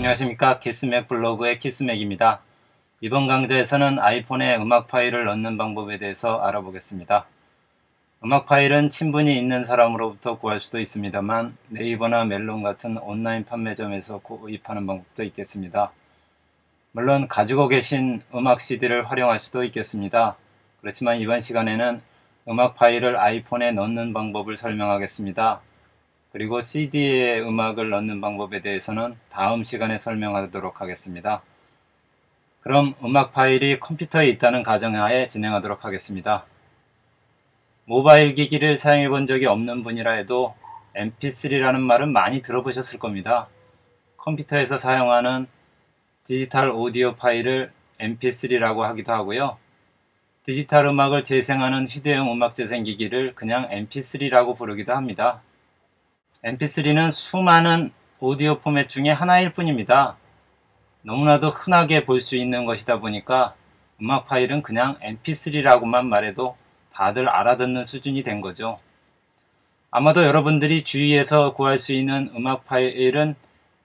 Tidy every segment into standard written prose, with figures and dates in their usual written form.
안녕하십니까. 키스맥 블로그의 키스맥입니다. 이번 강좌에서는 아이폰에 음악 파일을 넣는 방법에 대해서 알아보겠습니다. 음악 파일은 친분이 있는 사람으로부터 구할 수도 있습니다만 네이버나 멜론 같은 온라인 판매점에서 구입하는 방법도 있겠습니다. 물론 가지고 계신 음악 CD를 활용할 수도 있겠습니다. 그렇지만 이번 시간에는 음악 파일을 아이폰에 넣는 방법을 설명하겠습니다. 그리고 CD에 음악을 넣는 방법에 대해서는 다음 시간에 설명하도록 하겠습니다. 그럼 음악 파일이 컴퓨터에 있다는 가정하에 진행하도록 하겠습니다. 모바일 기기를 사용해 본 적이 없는 분이라 해도 mp3라는 말은 많이 들어보셨을 겁니다. 컴퓨터에서 사용하는 디지털 오디오 파일을 mp3라고 하기도 하고요. 디지털 음악을 재생하는 휴대용 음악 재생기기를 그냥 mp3라고 부르기도 합니다. mp3는 수많은 오디오 포맷 중에 하나일 뿐입니다. 너무나도 흔하게 볼 수 있는 것이다 보니까 음악 파일은 그냥 mp3라고만 말해도 다들 알아듣는 수준이 된 거죠. 아마도 여러분들이 주위에서 구할 수 있는 음악 파일은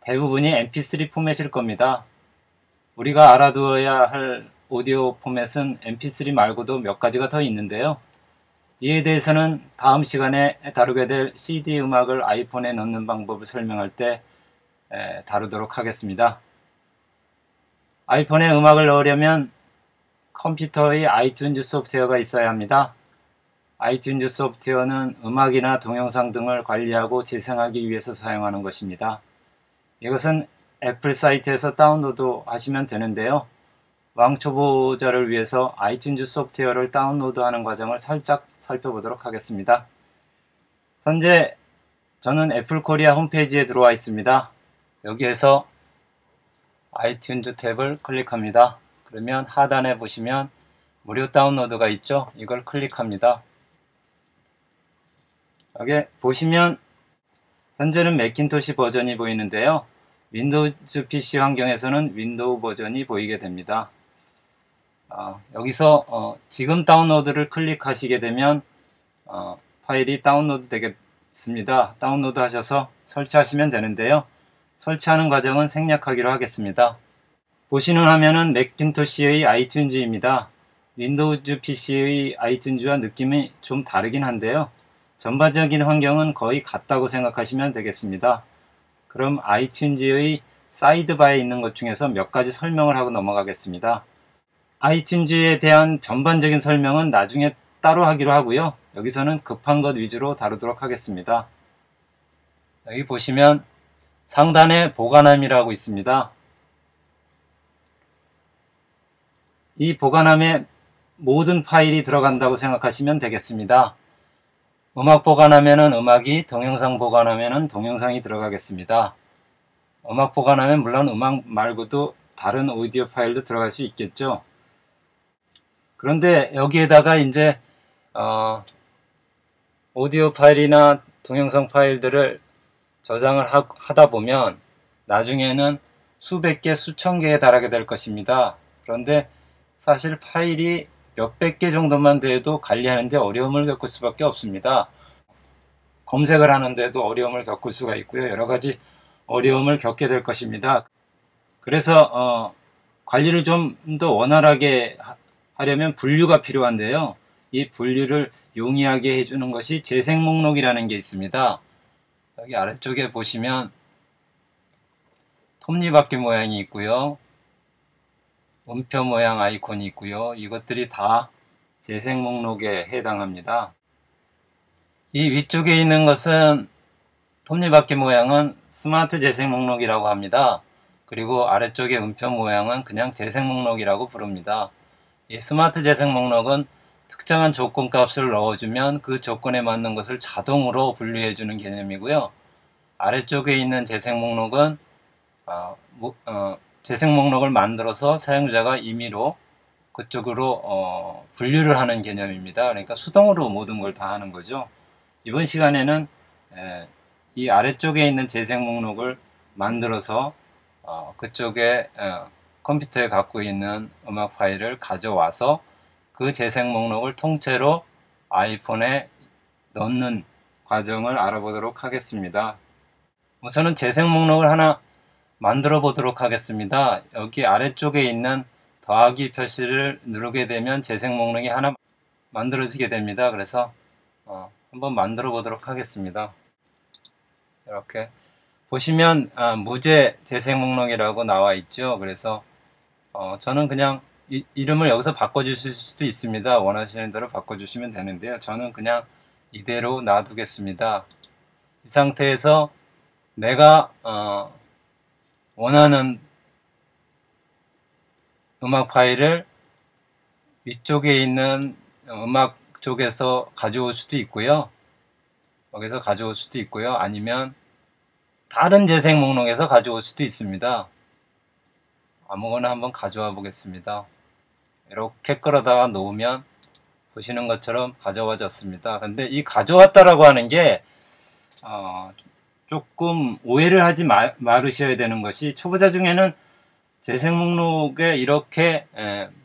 대부분이 mp3 포맷일 겁니다. 우리가 알아두어야 할 오디오 포맷은 mp3 말고도 몇 가지가 더 있는데요. 이에 대해서는 다음 시간에 다루게 될 CD 음악을 아이폰에 넣는 방법을 설명할 때 다루도록 하겠습니다. 아이폰에 음악을 넣으려면 컴퓨터의 아이튠즈 소프트웨어가 있어야 합니다. 아이튠즈 소프트웨어는 음악이나 동영상 등을 관리하고 재생하기 위해서 사용하는 것입니다. 이것은 애플 사이트에서 다운로드 하시면 되는데요. 왕초보자를 위해서 아이튠즈 소프트웨어를 다운로드하는 과정을 살짝 살펴보도록 하겠습니다. 현재 저는 애플 코리아 홈페이지에 들어와 있습니다. 여기에서 아이튠즈 탭을 클릭합니다. 그러면 하단에 보시면 무료 다운로드가 있죠. 이걸 클릭합니다. 여기 보시면 현재는 매킨토시 버전이 보이는데요. 윈도우즈 PC 환경에서는 윈도우 버전이 보이게 됩니다. 여기서 지금 다운로드를 클릭하시게 되면 파일이 다운로드 되겠습니다. 다운로드 하셔서 설치하시면 되는데요. 설치하는 과정은 생략하기로 하겠습니다. 보시는 화면은 매킨토시의 아이튠즈입니다. 윈도우즈 PC의 아이튠즈와 느낌이 좀 다르긴 한데요. 전반적인 환경은 거의 같다고 생각하시면 되겠습니다. 그럼 아이튠즈의 사이드바에 있는 것 중에서 몇 가지 설명을 하고 넘어가겠습니다. 아이튠즈에 대한 전반적인 설명은 나중에 따로 하기로 하고요. 여기서는 급한 것 위주로 다루도록 하겠습니다. 여기 보시면 상단에 보관함이라고 있습니다. 이 보관함에 모든 파일이 들어간다고 생각하시면 되겠습니다. 음악 보관함에는 음악이, 동영상 보관함에는 동영상이 들어가겠습니다. 음악 보관함에 물론 음악 말고도 다른 오디오 파일도 들어갈 수 있겠죠. 그런데 여기에다가 이제 오디오 파일이나 동영상 파일들을 저장을 하다 보면 나중에는 수백 개, 수천 개에 달하게 될 것입니다. 그런데 사실 파일이 몇백 개 정도만 돼도 관리하는데 어려움을 겪을 수밖에 없습니다. 검색을 하는데도 어려움을 겪을 수가 있고요. 여러 가지 어려움을 겪게 될 것입니다. 그래서 관리를 좀 더 원활하게 하려면 분류가 필요한데요. 이 분류를 용이하게 해주는 것이 재생 목록이라는 게 있습니다. 여기 아래쪽에 보시면 톱니바퀴 모양이 있고요. 음표 모양 아이콘이 있고요. 이것들이 다 재생 목록에 해당합니다. 이 위쪽에 있는 것은 톱니바퀴 모양은 스마트 재생 목록이라고 합니다. 그리고 아래쪽의 음표 모양은 그냥 재생 목록이라고 부릅니다. 이 스마트 재생 목록은 특정한 조건 값을 넣어주면 그 조건에 맞는 것을 자동으로 분류해주는 개념이고요. 아래쪽에 있는 재생 목록은 재생 목록을 만들어서 사용자가 임의로 그쪽으로 분류를 하는 개념입니다. 그러니까 수동으로 모든 걸 다 하는 거죠. 이번 시간에는 이 아래쪽에 있는 재생 목록을 만들어서 그쪽에 컴퓨터에 갖고 있는 음악 파일을 가져와서 그 재생 목록을 통째로 아이폰에 넣는 과정을 알아보도록 하겠습니다. 우선은 재생 목록을 하나 만들어 보도록 하겠습니다. 여기 아래쪽에 있는 더하기 표시를 누르게 되면 재생 목록이 하나 만들어지게 됩니다. 그래서 한번 만들어 보도록 하겠습니다. 이렇게 보시면 무제 재생 목록이라고 나와 있죠. 그래서 저는 그냥 이름을 여기서 바꿔주실 수도 있습니다. 원하시는 대로 바꿔주시면 되는데요. 저는 그냥 이대로 놔두겠습니다. 이 상태에서 내가 원하는 음악 파일을 위쪽에 있는 음악 쪽에서 가져올 수도 있고요. 여기서 가져올 수도 있고요. 아니면 다른 재생 목록에서 가져올 수도 있습니다. 아무거나 한번 가져와 보겠습니다. 이렇게 끌어다가 놓으면 보시는 것처럼 가져와졌습니다. 근데 이 가져왔다라고 하는 게 조금 오해를 하지 말으셔야 되는 것이, 초보자 중에는 재생 목록에 이렇게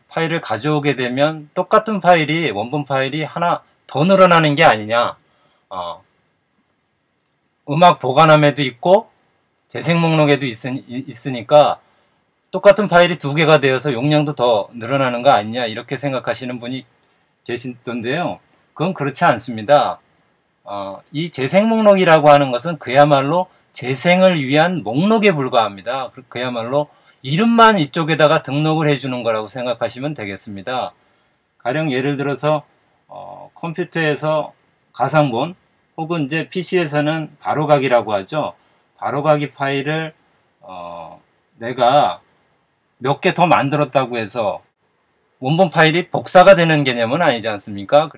파일을 가져오게 되면 똑같은 파일이, 원본 파일이 하나 더 늘어나는 게 아니냐, 음악 보관함에도 있고 재생 목록에도 있으니까 똑같은 파일이 두 개가 되어서 용량도 더 늘어나는 거 아니냐, 이렇게 생각하시는 분이 계시던데요. 그건 그렇지 않습니다. 이 재생 목록이라고 하는 것은 그야말로 재생을 위한 목록에 불과합니다. 그야말로 이름만 이쪽에다가 등록을 해주는 거라고 생각하시면 되겠습니다. 가령 예를 들어서 컴퓨터에서 가상본 혹은 이제 PC에서는 바로가기라고 하죠. 바로가기 파일을 내가 몇 개 더 만들었다고 해서 원본 파일이 복사가 되는 개념은 아니지 않습니까?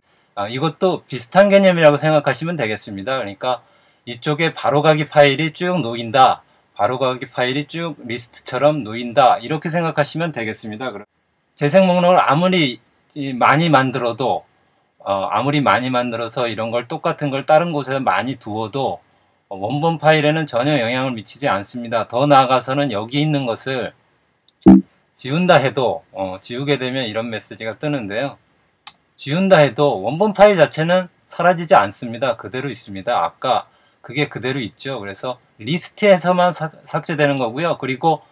이것도 비슷한 개념이라고 생각하시면 되겠습니다. 그러니까 이쪽에 바로가기 파일이 쭉 놓인다, 바로가기 파일이 쭉 리스트처럼 놓인다, 이렇게 생각하시면 되겠습니다. 재생 목록을 아무리 많이 만들어도 아무리 많이 만들어서 이런 걸 똑같은 걸 다른 곳에 많이 두어도 원본 파일에는 전혀 영향을 미치지 않습니다. 더 나아가서는 여기 있는 것을 지운다 해도 지우게 되면 이런 메시지가 뜨는데요. 지운다 해도 원본 파일 자체는 사라지지 않습니다. 그대로 있습니다. 아까 그게 그대로 있죠. 그래서 리스트에서만 삭제되는 거고요. 그리고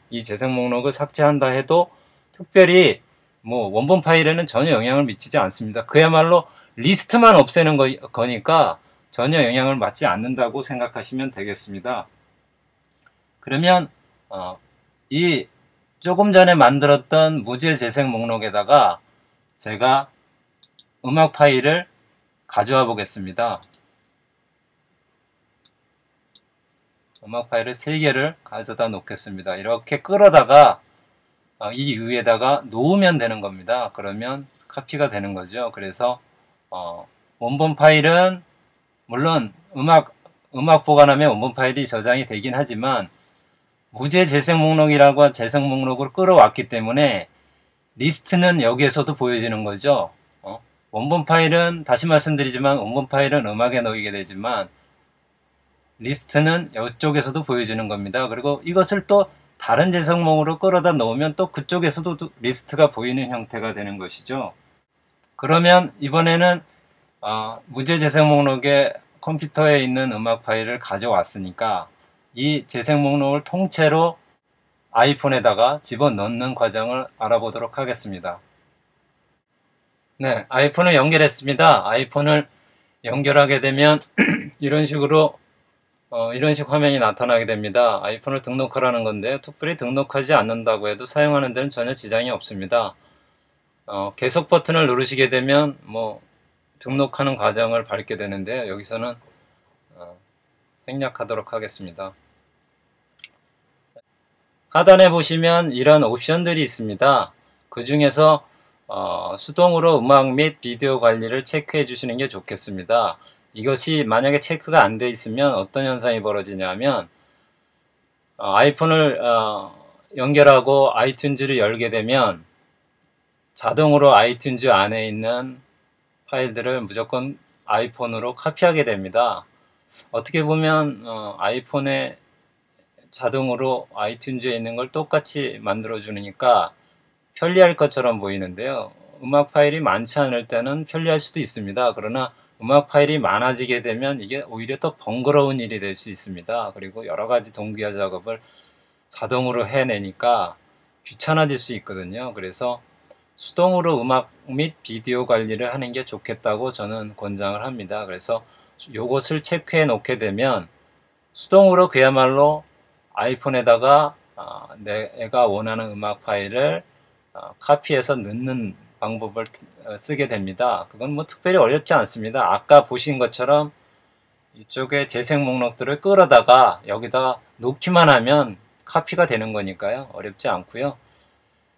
이 재생 목록을 삭제한다 해도 특별히 원본 파일에는 전혀 영향을 미치지 않습니다. 그야말로 리스트만 없애는 거니까 전혀 영향을 받지 않는다고 생각하시면 되겠습니다. 그러면 이 조금 전에 만들었던 무제 재생 목록에다가 제가 음악 파일을 가져와 보겠습니다. 음악 파일을 3개를 가져다 놓겠습니다. 이렇게 끌어다가 이 위에다가 놓으면 되는 겁니다. 그러면 카피가 되는 거죠. 그래서 원본 파일은 물론 음악 보관함에 원본 파일이 저장이 되긴 하지만 무제 재생 목록이라고 재생 목록으로 끌어왔기 때문에 리스트는 여기에서도 보여지는 거죠. 원본 파일은, 다시 말씀드리지만 원본 파일은 음악에 놓이게 되지만 리스트는 이쪽에서도 보여지는 겁니다. 그리고 이것을 또 다른 재생 목록으로 끌어다 놓으면 또 그쪽에서도 리스트가 보이는 형태가 되는 것이죠. 그러면 이번에는 무제 재생 목록에 컴퓨터에 있는 음악 파일을 가져왔으니까 이 재생 목록을 통째로 아이폰에다가 집어넣는 과정을 알아보도록 하겠습니다. 네, 아이폰을 연결했습니다. 아이폰을 연결하게 되면 이런 식으로 이런 식 화면이 나타나게 됩니다. 아이폰을 등록하라는 건데 특별히 등록하지 않는다고 해도 사용하는 데는 전혀 지장이 없습니다. 계속 버튼을 누르시게 되면 등록하는 과정을 밟게 되는데요. 여기서는 생략하도록 하겠습니다. 하단에 보시면 이런 옵션들이 있습니다. 그 중에서 수동으로 음악 및 비디오 관리를 체크해 주시는 게 좋겠습니다. 이것이 만약에 체크가 안 돼 있으면 어떤 현상이 벌어지냐면 아이폰을 연결하고 아이튠즈를 열게 되면 자동으로 아이튠즈 안에 있는 파일들을 무조건 아이폰으로 카피하게 됩니다. 어떻게 보면 아이폰에 자동으로 아이튠즈에 있는 걸 똑같이 만들어 주니까 편리할 것처럼 보이는데요. 음악 파일이 많지 않을 때는 편리할 수도 있습니다. 그러나 음악 파일이 많아지게 되면 이게 오히려 더 번거로운 일이 될 수 있습니다. 그리고 여러 가지 동기화 작업을 자동으로 해내니까 귀찮아질 수 있거든요. 그래서 수동으로 음악 및 비디오 관리를 하는 게 좋겠다고 저는 권장을 합니다. 그래서 요것을 체크해 놓게 되면 수동으로 그야말로 아이폰에다가 내가 원하는 음악 파일을 카피해서 넣는 방법을 쓰게 됩니다. 그건 뭐 특별히 어렵지 않습니다. 아까 보신 것처럼 이쪽에 재생 목록들을 끌어다가 여기다 놓기만 하면 카피가 되는 거니까요. 어렵지 않고요.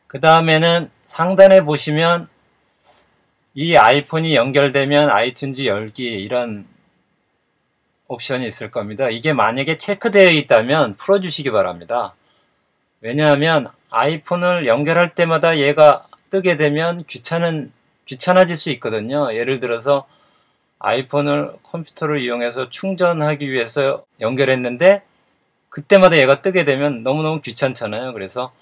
그 다음에는 상단에 보시면 이 아이폰이 연결되면 아이튠즈 열기 이런 옵션이 있을 겁니다. 이게 만약에 체크되어 있다면 풀어주시기 바랍니다. 왜냐하면 아이폰을 연결할 때마다 얘가 뜨게 되면 귀찮아질 수 있거든요. 예를 들어서 아이폰을 컴퓨터를 이용해서 충전하기 위해서 연결했는데 그때마다 얘가 뜨게 되면 너무너무 귀찮잖아요. 그래서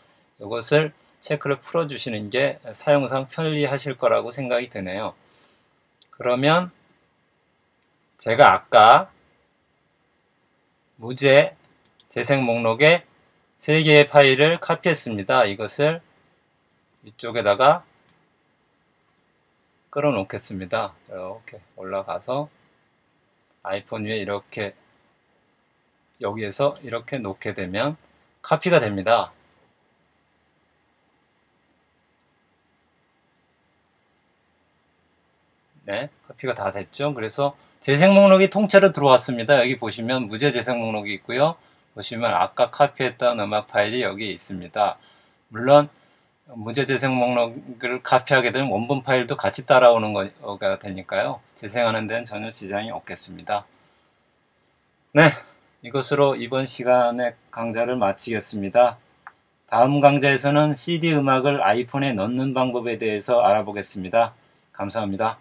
이것을 체크를 풀어주시는 게 사용상 편리하실 거라고 생각이 드네요. 그러면 제가 아까 무제 재생 목록에 3개의 파일을 카피했습니다. 이것을 이쪽에다가 끌어 놓겠습니다. 이렇게 올라가서 아이폰 위에 이렇게 여기에서 이렇게 놓게 되면 카피가 됩니다. 네, 카피가 다 됐죠. 그래서 재생 목록이 통째로 들어왔습니다. 여기 보시면 무제 재생 목록이 있고요. 보시면 아까 카피했던 음악 파일이 여기 있습니다. 물론 무제 재생 목록을 카피하게 되면 원본 파일도 같이 따라오는 거가 되니까요. 재생하는 데는 전혀 지장이 없겠습니다. 네, 이것으로 이번 시간의 강좌를 마치겠습니다. 다음 강좌에서는 CD 음악을 아이폰에 넣는 방법에 대해서 알아보겠습니다. 감사합니다.